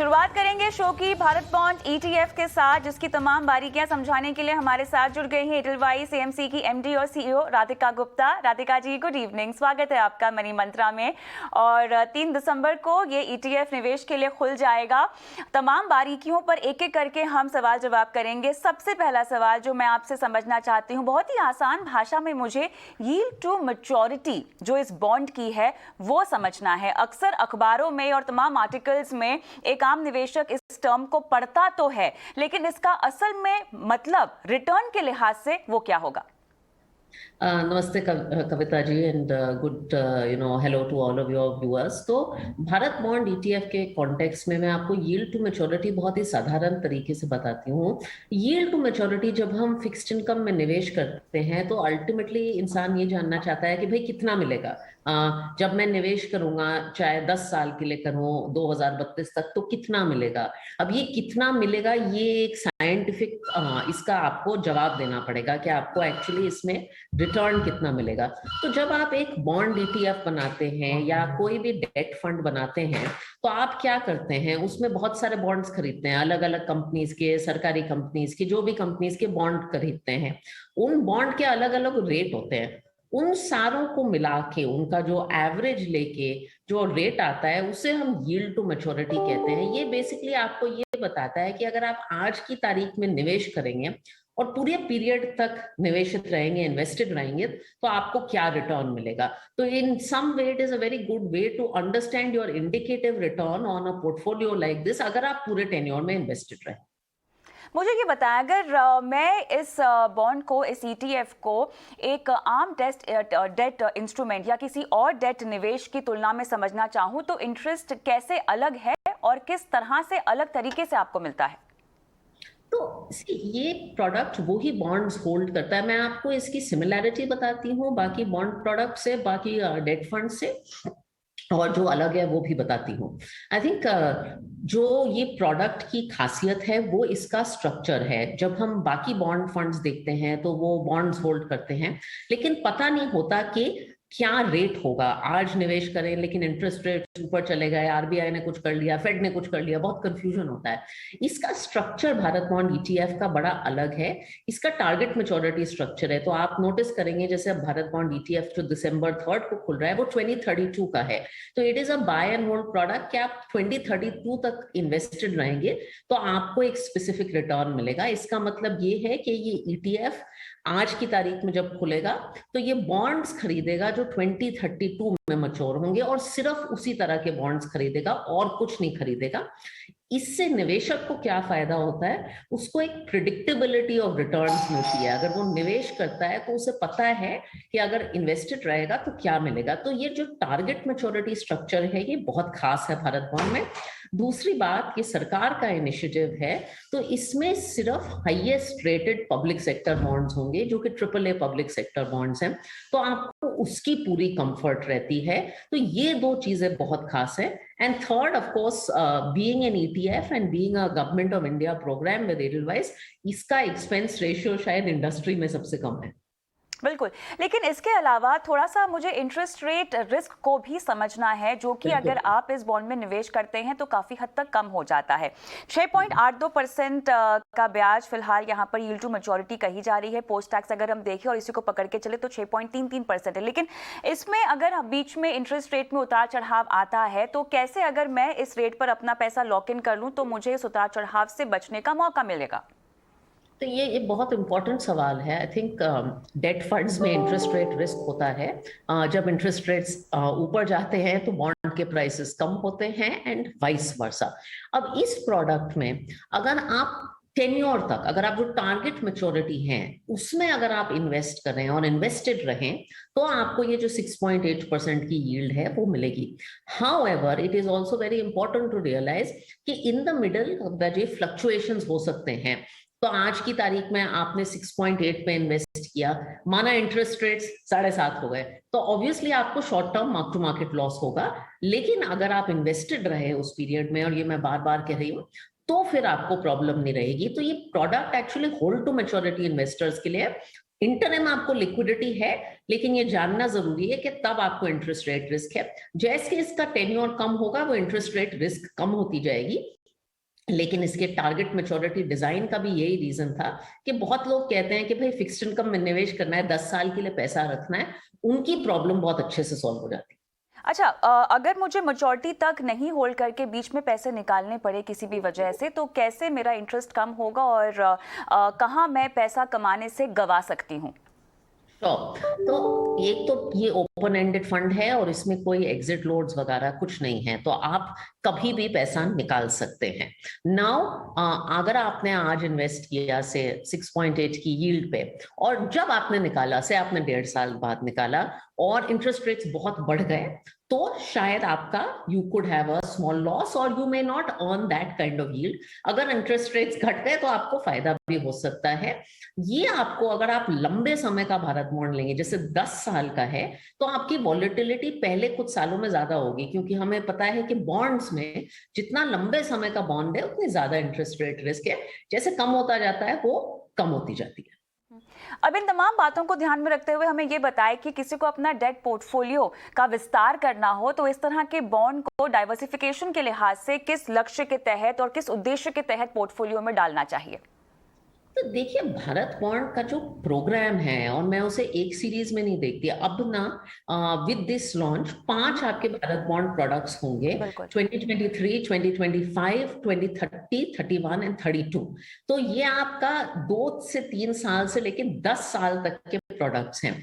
शुरुआत करेंगे शो की भारत बॉन्ड ईटीएफ के साथ, जिसकी तमाम बारीकियां समझाने के लिए हमारे साथ जुड़ गई हैं एडलवाइस एएमसी की एमडी और CEO Radhika Gupta. Radhika ji, good evening, स्वागत है आपका मनी मंत्रा में। और 3 दिसंबर को ये ईटीएफ निवेश के लिए खुल जाएगा। तमाम बारीकियों पर एक एक करके हम सवाल जवाब करेंगे। सबसे पहला सवाल जो मैं आपसे समझना चाहती हूँ, बहुत ही आसान भाषा में मुझे यील्ड टू मैच्योरिटी जो इस बॉन्ड की है वो समझना है। अक्सर अखबारों में और तमाम आर्टिकल्स में एक आम निवेशक इस टर्म को पढ़ता तो है, लेकिन इसका असल में मतलब रिटर्न के लिहाज से वो क्या होगा? नमस्ते Kavita ji and good hello to all of your viewers. तो भारत बॉन्ड ईटीएफ के कॉन्टेक्स्ट में मैं आपको यील्ड टू मैच्योरिटी बहुत ही साधारण तरीके से बताती हूँ। यील्ड टू मैच्योरिटी जब हम फिक्स्ड इनकम में निवेश करते हैं तो अल्टीमेटली इंसान ये जानना चाहता है कि भाई कितना मिलेगा। जब मैं निवेश करूंगा, चाहे 10 साल के लिए करूं 2032 तक, तो कितना मिलेगा। अब ये कितना मिलेगा, ये एक साइंटिफिक इसका आपको जवाब देना पड़ेगा कि आपको एक्चुअली इसमें रिटर्न कितना मिलेगा। तो जब आप एक बॉन्ड ईटीएफ बनाते हैं या कोई भी डेट फंड बनाते हैं तो आप क्या करते हैं, उसमें बहुत सारे बॉन्ड्स खरीदते हैं, अलग अलग कंपनीज के, सरकारी कंपनीज के, जो भी कंपनीज के बॉन्ड खरीदते हैं। उन बॉन्ड के अलग अलग रेट होते हैं। उन सारों को मिला के उनका जो एवरेज लेके जो रेट आता है उसे हम यील्ड टू मैच्योरिटी कहते हैं। ये बेसिकली आपको ये बताता है कि अगर आप आज की तारीख में निवेश करेंगे और पूरे पीरियड तक निवेशित रहेंगे, इन्वेस्टेड रहेंगे, तो आपको क्या रिटर्न मिलेगा। तो in some way it is a very good way to understand your indicative return on a portfolio like this, अगर आप पूरे टेन्योर में इन्वेस्टेड रहे। मुझे ये बताएं, अगर मैं इस बॉन्ड को, इस ईटीएफ को एक आम डेट इंस्ट्रूमेंट या किसी और डेट निवेश की तुलना में समझना चाहूँ तो इंटरेस्ट कैसे अलग है और किस तरह से अलग तरीके से आपको मिलता है? तो ये प्रोडक्ट वो ही बॉन्ड्स होल्ड करता है। मैं आपको इसकी सिमिलैरिटी बताती हूँ बाकी बॉन्ड प्रोडक्ट से, बाकी डेट फंड से, और जो अलग है वो भी बताती हूँ। आई थिंक जो ये प्रोडक्ट की खासियत है वो इसका स्ट्रक्चर है। जब हम बाकी बॉन्ड फंड्स देखते हैं तो वो बॉन्ड्स होल्ड करते हैं, लेकिन पता नहीं होता कि क्या रेट होगा। आज निवेश करें लेकिन इंटरेस्ट रेट ऊपर चले गए, आरबीआई ने कुछ कर लिया, फेड ने कुछ कर लिया, बहुत कंफ्यूजन होता है। इसका स्ट्रक्चर भारत बॉन्ड ईटीएफ का बड़ा अलग है। इसका टारगेट मैच्योरिटी स्ट्रक्चर है। तो आप नोटिस करेंगे जैसे भारत बॉन्ड ईटीएफ जो दिसंबर 3 को खुल रहा है वो 2032 का है। तो it is a buy and hold product कि आप 2032 तक इन्वेस्टेड रहेंगे तो आपको एक स्पेसिफिक रिटर्न मिलेगा। इसका मतलब ये है कि ये ईटीएफ आज की तारीख में जब खुलेगा तो ये बॉन्ड्स खरीदेगा जो 2032 में मैच्योर होंगे, और सिर्फ उसी तरह के बॉन्ड्स खरीदेगा और कुछ नहीं खरीदेगा। इससे निवेशक को क्या फायदा होता है, उसको एक प्रिडिक्टेबिलिटी ऑफ रिटर्न्स मिलती है। अगर वो निवेश करता है तो उसे पता है कि अगर इन्वेस्टेड रहेगा तो क्या मिलेगा। तो ये जो टारगेट मैच्योरिटी स्ट्रक्चर है ये बहुत खास है भारत बॉन्ड में। दूसरी बात, ये सरकार का इनिशिएटिव है, तो इसमें सिर्फ highest rated public sector bonds होंगे जो कि AAA पब्लिक सेक्टर बॉन्ड्स हैं, तो आपको उसकी पूरी कंफर्ट रहती है। तो ये दो चीजें बहुत खास है। And third, of course, being an ETF and being a government of India programme with Edelweiss, इसका एक्सपेंस रेशियो शायद इंडस्ट्री में सबसे कम है। बिल्कुल, लेकिन इसके अलावा थोड़ा सा मुझे इंटरेस्ट रेट रिस्क को भी समझना है, जो कि अगर आप इस बॉन्ड में निवेश करते हैं तो काफ़ी हद तक कम हो जाता है। 6.82% का ब्याज फिलहाल यहाँ पर यील्ड टू मैच्योरिटी कही जा रही है। पोस्ट टैक्स अगर हम देखें और इसी को पकड़ के चले तो 6.33% है। लेकिन इसमें अगर बीच में इंटरेस्ट रेट में उतार चढ़ाव आता है तो कैसे, अगर मैं इस रेट पर अपना पैसा लॉक इन कर लूँ तो मुझे इस उतार चढ़ाव से बचने का मौका मिलेगा? तो ये बहुत इंपॉर्टेंट सवाल है। आई थिंक डेट फंड्स में इंटरेस्ट रेट रिस्क होता है। जब इंटरेस्ट रेट्स ऊपर जाते हैं तो बॉन्ड के प्राइसेस कम होते हैं एंड वाइस वर्सा। अब इस प्रोडक्ट में अगर आप टेन्योर तक, अगर आप जो टारगेट मैच्योरिटी है उसमें अगर आप इन्वेस्ट कर रहे हैं और इन्वेस्टेड रहें तो आपको ये जो 6.8% की यील्ड है वो मिलेगी। However, it is also very important to realise कि इन द मिडल जो फ्लक्चुएशंस हो सकते हैं। तो आज की तारीख में आपने 6.8 पे इन्वेस्ट किया, माना इंटरेस्ट रेट्स 7.5 हो गए, तो ऑब्वियसली आपको short term mark to market loss होगा। लेकिन अगर आप इन्वेस्टेड रहे उस पीरियड में, और ये मैं बार बार कह रही हूँ, तो फिर आपको प्रॉब्लम नहीं रहेगी। तो ये product actually hold to maturity investors के लिए। इंटरम आपको लिक्विडिटी है, लेकिन ये जानना जरूरी है कि तब आपको इंटरेस्ट रेट रिस्क है। जैसे इसका टेन्योर कम होगा वो इंटरेस्ट रेट रिस्क कम होती जाएगी। लेकिन इसके टारगेट मैच्योरिटी डिजाइन का भी यही रीजन था कि बहुत लोग कहते हैं कि भाई फिक्स्ड इनकम में निवेश करना है, 10 साल के लिए पैसा रखना है, उनकी प्रॉब्लम बहुत अच्छे से सॉल्व हो जाती है। अच्छा, अगर मुझे मैच्योरिटी तक नहीं होल्ड करके बीच में पैसे निकालने पड़े किसी भी वजह से, तो कैसे मेरा इंटरेस्ट कम होगा और कहाँ मैं पैसा कमाने से गवा सकती हूँ? तो एक तो ये ओपन एंडेड फंड है और इसमें कोई एग्जिट लोड्स वगैरह कुछ नहीं है, तो आप कभी भी पैसा निकाल सकते हैं। नाउ अगर आपने आज इन्वेस्ट किया से 6.8 की यील्ड पे, और जब आपने निकाला से आपने 1.5 साल बाद निकाला और इंटरेस्ट रेट्स बहुत बढ़ गए, तो शायद आपका you could have a small loss और you may not earn that kind of yield. अगर इंटरेस्ट रेट्स घट गए तो आपको फायदा भी हो सकता है। ये आपको, अगर आप लंबे समय का भारत बॉन्ड लेंगे जैसे 10 साल का है, तो आपकी वॉलेटिलिटी पहले कुछ सालों में ज्यादा होगी, क्योंकि हमें पता है कि बॉन्ड्स में जितना लंबे समय का बॉन्ड है उतनी ज्यादा इंटरेस्ट रेट रिस्क है, जैसे कम होता जाता है वो कम होती जाती है। अब इन तमाम बातों को ध्यान में रखते हुए हमें ये बताएं कि किसी को अपना डेट पोर्टफोलियो का विस्तार करना हो तो इस तरह के बॉन्ड को डाइवर्सिफिकेशन के लिहाज से किस लक्ष्य के तहत और किस उद्देश्य के तहत पोर्टफोलियो में डालना चाहिए? तो देखिए, भारत बॉन्ड का जो प्रोग्राम है, और मैं उसे एक सीरीज में नहीं देखती, अब ना विद दिस लॉन्च 5 आपके भारत बॉन्ड प्रोडक्ट्स होंगे, 2023, 2025, 2030, 31 एंड 32। तो ये आपका 2 से 3 साल से लेकर 10 साल तक के प्रोडक्ट्स हैं।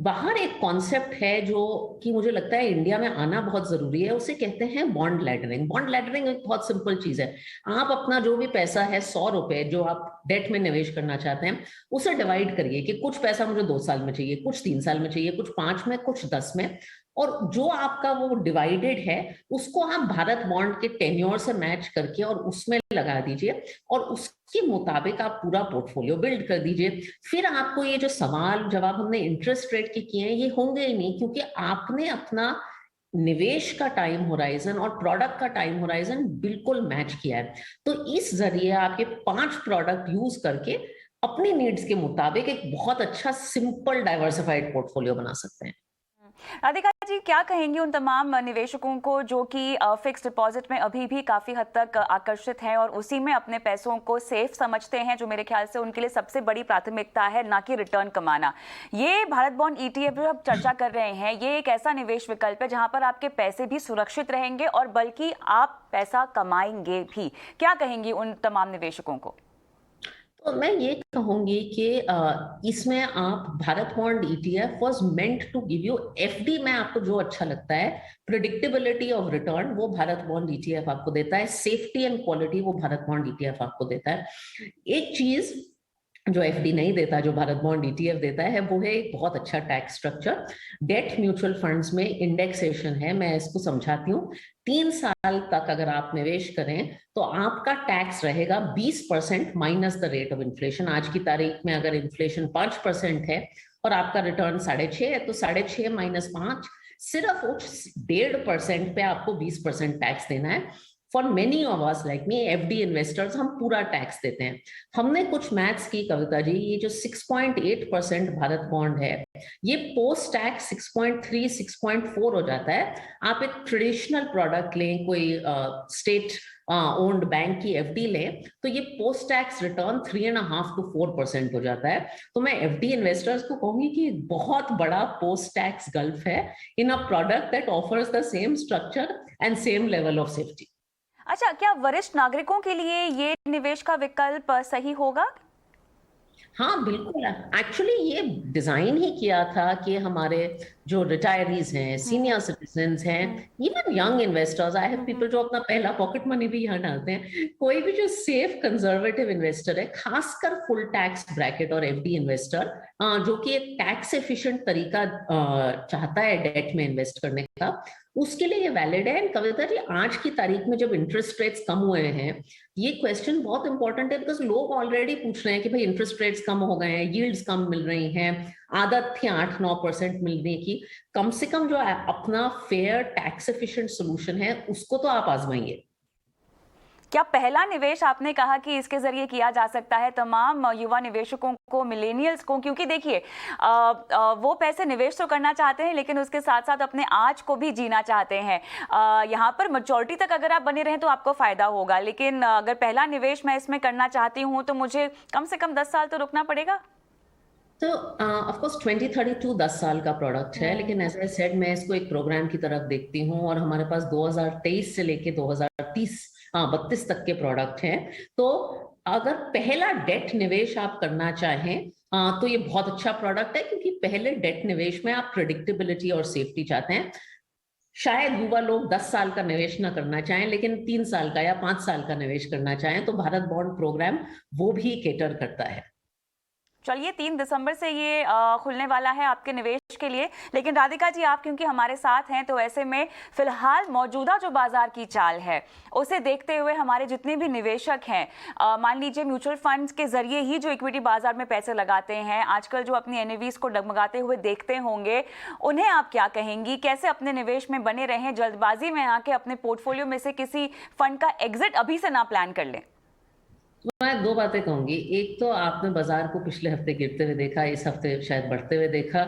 बाहर एक कॉन्सेप्ट है जो कि मुझे लगता है इंडिया में आना बहुत जरूरी है, उसे कहते हैं बॉन्ड लैडरिंग। बॉन्ड लैडरिंग एक बहुत सिंपल चीज है। आप अपना जो भी पैसा है, 100 रुपए जो आप डेट में निवेश करना चाहते हैं, उसे डिवाइड करिए कि कुछ पैसा मुझे 2 साल में चाहिए, कुछ 3 साल में चाहिए, कुछ 5 में, कुछ 10 में, और जो आपका वो डिवाइडेड है उसको आप भारत बॉन्ड के टेन्योर से मैच करके और उसमें लगा दीजिए, और उसके मुताबिक आप पूरा पोर्टफोलियो बिल्ड कर दीजिए। फिर आपको ये जो सवाल जवाब हमने इंटरेस्ट रेट के किए हैं ये होंगे ही नहीं, क्योंकि आपने अपना निवेश का टाइम होराइजन और प्रोडक्ट का टाइम होराइजन बिल्कुल मैच किया है। तो इस जरिए आपके 5 प्रोडक्ट यूज करके अपनी नीड्स के मुताबिक एक बहुत अच्छा सिंपल डाइवर्सिफाइड पोर्टफोलियो बना सकते हैं। राधिका जी, क्या कहेंगी उन तमाम निवेशकों को जो कि फिक्स डिपॉजिट में अभी भी काफी हद तक आकर्षित हैं और उसी में अपने पैसों को सेफ समझते हैं, जो मेरे ख्याल से उनके लिए सबसे बड़ी प्राथमिकता है, ना कि रिटर्न कमाना। ये भारत बॉन्ड ETF जो हम चर्चा कर रहे हैं, ये एक ऐसा निवेश विकल्प है जहां पर आपके पैसे भी सुरक्षित रहेंगे और बल्कि आप पैसा कमाएंगे भी। क्या कहेंगी उन तमाम निवेशकों को? तो मैं ये कहूंगी कि इसमें आप, Bharat bond ETF was meant to give you FD में आपको जो अच्छा लगता है, प्रिडिक्टेबिलिटी ऑफ रिटर्न वो भारत बॉन्ड ETF आपको देता है, सेफ्टी एंड क्वालिटी वो भारत बॉन्ड ETF आपको देता है। एक चीज जो FD नहीं देता, जो भारत बॉन्ड ETF देता है, वो है एक बहुत अच्छा tax structure. Debt mutual funds में इंडेक्सेशन है, मैं इसको समझाती हूँ। 3 साल तक अगर आप निवेश करें तो आपका टैक्स रहेगा 20% minus the rate of inflation. आज की तारीख में अगर इन्फ्लेशन 5% है और आपका रिटर्न 6.5 है, तो 6.5 माइनस 5, सिर्फ 1.5% पे आपको 20% टैक्स देना है। For many of us like me, FD investors, हम पूरा टैक्स देते हैं। हमने कुछ मैथ्स की, कविता जी, ये जो 6.8% भारत बॉन्ड है, ये पोस्ट टैक्स 6.3, 6.4 हो जाता है। आप एक ट्रेडिशनल प्रोडक्ट लें, कोई स्टेट ओन्ड बैंक की FD लें, तो ये पोस्ट टैक्स रिटर्न 3.5 to 4% हो जाता है। तो मैं FD इन्वेस्टर्स को कहूंगी कि बहुत बड़ा पोस्ट टैक्स गल्फ है in a product that offers the same structure and same level of safety. अच्छा, क्या वरिष्ठ नागरिकों के लिए ये निवेश का विकल्प सही होगा? हाँ बिल्कुल, एक्चुअली ये डिजाइन ही किया था कि हमारे जो रिटायरीज हैं, सीनियर सिटीजन्स हैं, even young investors, I have people जो अपना पहला पॉकेट मनी भी यहाँ डालते हैं, कोई भी जो सेफ कंजर्वेटिव इन्वेस्टर है, खासकर फुल टैक्स ब्रैकेट और FD इन्वेस्टर जो कि एक टैक्स एफिशिएंट तरीका चाहता है डेट में इन्वेस्ट करने का, उसके लिए ये वैलिड है। एंड कविता जी, आज की तारीख में जब इंटरेस्ट रेट्स कम हुए हैं, ये क्वेश्चन बहुत इंपॉर्टेंट है, बिकॉज लोग ऑलरेडी पूछ रहे हैं कि भाई इंटरेस्ट रेट्स कम हो गए हैं, यील्ड्स कम मिल रही हैं, आदत थी 8-9% मिलने की, कम से कम जो अपना फेयर टैक्स एफिशिएंट सोल्यूशन है उसको तो आप आजमाइए। क्या पहला निवेश आपने कहा कि इसके जरिए किया जा सकता है तमाम युवा निवेशकों को, मिलेनियल्स को, क्योंकि देखिए वो पैसे निवेश तो करना चाहते हैं लेकिन उसके साथ साथ अपने आज को भी जीना चाहते हैं। यहाँ पर मेजॉरिटी तक अगर आप बने रहें तो आपको फायदा होगा, लेकिन अगर पहला निवेश मैं इसमें करना चाहती हूँ तो मुझे कम से कम 10 साल तो रुकना पड़ेगा। तो ऑफ कोर्स 2032 10 साल का प्रोडक्ट है, लेकिन एज आई सेड मैं इसको एक प्रोग्राम की तरफ देखती हूँ और हमारे पास 2023 से लेके 32 तक के प्रोडक्ट हैं। तो अगर पहला डेट निवेश आप करना चाहें तो ये बहुत अच्छा प्रोडक्ट है, क्योंकि पहले डेट निवेश में आप प्रिडिक्टेबिलिटी और सेफ्टी चाहते हैं। शायद युवा लोग 10 साल का निवेश ना करना चाहें, लेकिन 3 साल का या 5 साल का निवेश करना चाहें तो भारत बॉन्ड प्रोग्राम वो भी केटर करता है। चलिए 3 दिसंबर से ये खुलने वाला है आपके निवेश के लिए। लेकिन राधिका जी, आप क्योंकि हमारे साथ हैं तो ऐसे में फिलहाल मौजूदा जो बाजार की चाल है उसे देखते हुए हमारे जितने भी निवेशक हैं, मान लीजिए म्यूचुअल फंड्स के जरिए ही जो इक्विटी बाजार में पैसे लगाते हैं, आजकल जो अपनी एनएवीज को डगमगाते हुए देखते होंगे, उन्हें आप क्या कहेंगी? कैसे अपने निवेश में बने रहें, जल्दबाजी में आके अपने पोर्टफोलियो में से किसी फंड का एग्जिट अभी से ना प्लान कर लें? मैं दो बातें कहूंगी। एक तो आपने बाजार को पिछले हफ्ते गिरते हुए देखा, इस हफ्ते शायद बढ़ते हुए देखा।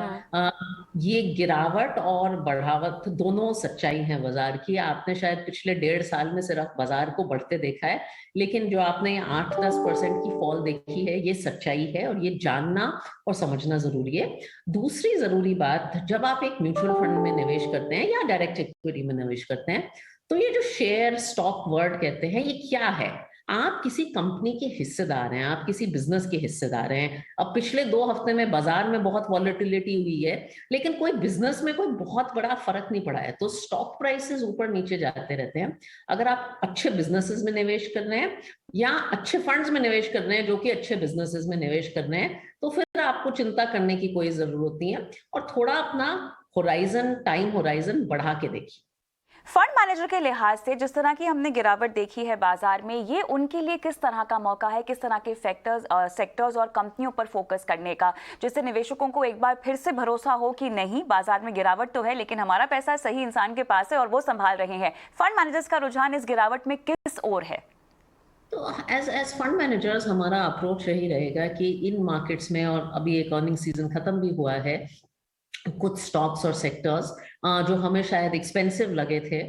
ये गिरावट और बढ़ावट दोनों सच्चाई है बाजार की। आपने शायद पिछले 1.5 साल में सिर्फ बाजार को बढ़ते देखा है, लेकिन जो आपने 8-10% की फॉल देखी है ये सच्चाई है, और ये जानना और समझना जरूरी है। दूसरी जरूरी बात, जब आप एक म्यूचुअल फंड में निवेश करते हैं या डायरेक्ट इक्विटी में निवेश करते हैं, तो ये जो शेयर स्टॉक वर्ड कहते हैं, ये क्या है? आप किसी कंपनी के हिस्सेदार हैं, आप किसी बिजनेस के हिस्सेदार हैं। अब पिछले 2 हफ्ते में बाजार में बहुत वॉलेटिलिटी हुई है, लेकिन कोई बिजनेस में कोई बहुत बड़ा फर्क नहीं पड़ा है, तो स्टॉक प्राइसेस ऊपर नीचे जाते रहते हैं। अगर आप अच्छे बिजनेसेस में निवेश कर रहे हैं या अच्छे फंड्स में निवेश कर रहे हैं जो कि अच्छे बिजनेसेस में निवेश कर रहे हैं, तो फिर आपको चिंता करने की कोई जरूरत नहीं है, और थोड़ा अपना होराइजन, टाइम होराइजन बढ़ा के देखिए। फंड मैनेजर के लिहाज से जिस तरह की हमने गिरावट देखी है बाजार में, ये उनके लिए किस तरह का मौका है, किस तरह के सेक्टर्स और कंपनियों पर फोकस करने का, जिससे निवेशकों को एक बार फिर से भरोसा हो कि नहीं, बाजार में गिरावट तो है लेकिन हमारा पैसा सही इंसान के पास है और वो संभाल रहे हैं। फंड मैनेजर्स का रुझान इस गिरावट में किस ओर है? तो एज फंड मैनेजर्स हमारा अप्रोच यही रहेगा कि इन मार्केट्स में, और अभी एक अर्निंग सीजन खत्म भी हुआ है, कुछ स्टॉक्स और सेक्टर्स जो हमें शायद एक्सपेंसिव लगे थे,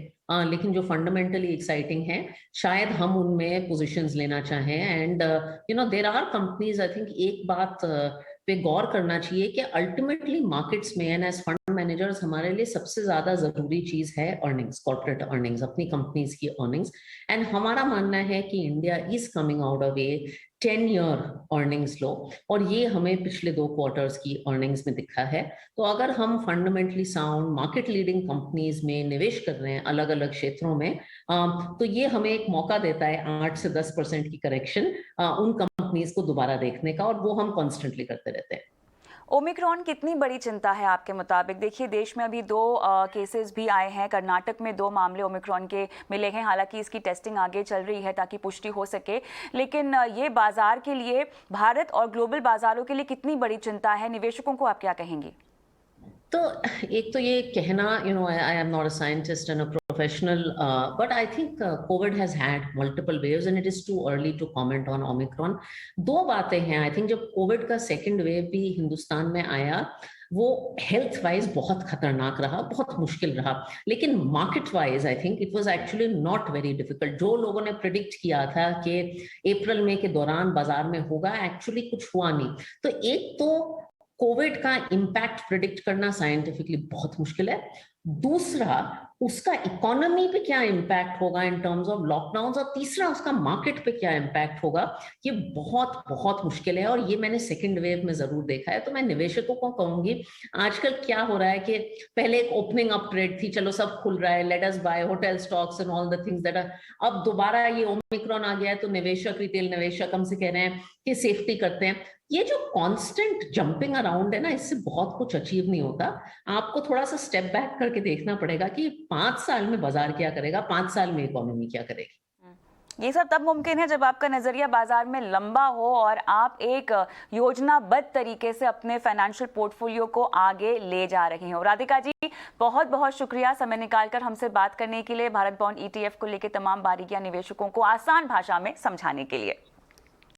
लेकिन जो फंडामेंटली एक्साइटिंग है, शायद हम उनमें पोजीशंस लेना चाहें। And there are companies, I think एक बात पे गौर करना चाहिए कि अल्टीमेटली मार्केट्स में एंड एज फंड मैनेजर्स हमारे लिए सबसे ज्यादा जरूरी चीज है अर्निंग्स, कॉर्पोरेट अर्निंग्स, अपनी कंपनीज की अर्निंग्स। एंड हमारा मानना है कि India is coming out of a 10-year earnings low, और ये हमें पिछले 2 क्वार्टर्स की अर्निंग्स में दिखा है। तो अगर हम fundamentally sound market leading companies में निवेश कर रहे हैं अलग अलग क्षेत्रों में, तो ये हमें एक मौका देता है 8 से 10% की करेक्शन उन कंपनीज को दोबारा देखने का, और वो हम कॉन्स्टेंटली करते रहते हैं। ओमिक्रॉन कितनी बड़ी चिंता है आपके मुताबिक? देखिए देश में अभी 2 केसेस भी आए हैं, कर्नाटक में 2 मामले ओमिक्रॉन के मिले हैं, हालांकि इसकी टेस्टिंग आगे चल रही है ताकि पुष्टि हो सके, लेकिन ये बाजार के लिए, भारत और ग्लोबल बाजारों के लिए कितनी बड़ी चिंता है? निवेशकों को आप क्या कहेंगी? तो एक तो ये कहना, I am not a scientist and a professional, but I think COVID has had multiple waves and it is too early to comment on Omicron. 2 बातें हैं। आई थिंक जब कोविड का सेकेंड वेव भी हिंदुस्तान में आया, वो हेल्थ वाइज बहुत खतरनाक रहा, बहुत मुश्किल रहा, लेकिन market wise I think it was actually not very difficult. जो लोगों ने प्रिडिक्ट किया था कि अप्रैल मई के दौरान बाजार में होगा, एक्चुअली कुछ हुआ नहीं। तो एक तो कोविड का इम्पैक्ट प्रिडिक्ट करना साइंटिफिकली बहुत मुश्किल है। दूसरा, उसका इकोनॉमी पे क्या इम्पैक्ट होगा इन टर्म्स ऑफ लॉकडाउन, और तीसरा उसका मार्केट पे क्या इम्पैक्ट होगा, ये बहुत बहुत मुश्किल है, और ये मैंने सेकेंड वेव में जरूर देखा है। तो मैं निवेशकों को कहूंगी, आजकल क्या हो रहा है कि पहले एक ओपनिंग अप ट्रेड थी, चलो सब खुल रहा है, let us buy hotel stocks and all the things that are, अब दोबारा ये ओमिक्रॉन आ गया है, तो निवेशक, रिटेल निवेशक हमसे कह रहे हैं कि सेफ्टी करते हैं। ये जो कांस्टेंट जंपिंग अराउंड है ना, इससे बहुत कुछ अचीव नहीं होता। आपको थोड़ा सा स्टेप बैक करके देखना पड़ेगा कि 5 साल में बाजार क्या करेगा, 5 साल में इकोनॉमी क्या करेगी। ये सब तब मुमकिन है जब आपका नजरिया बाजार में लंबा हो और आप एक योजनाबद्ध तरीके से अपने फाइनेंशियल पोर्टफोलियो को आगे ले जा रही हो। राधिका जी, बहुत बहुत शुक्रिया समय निकालकर हमसे बात करने के लिए, भारत बॉन्ड ETF को लेकर तमाम बारीकियां निवेशकों को आसान भाषा में समझाने के लिए।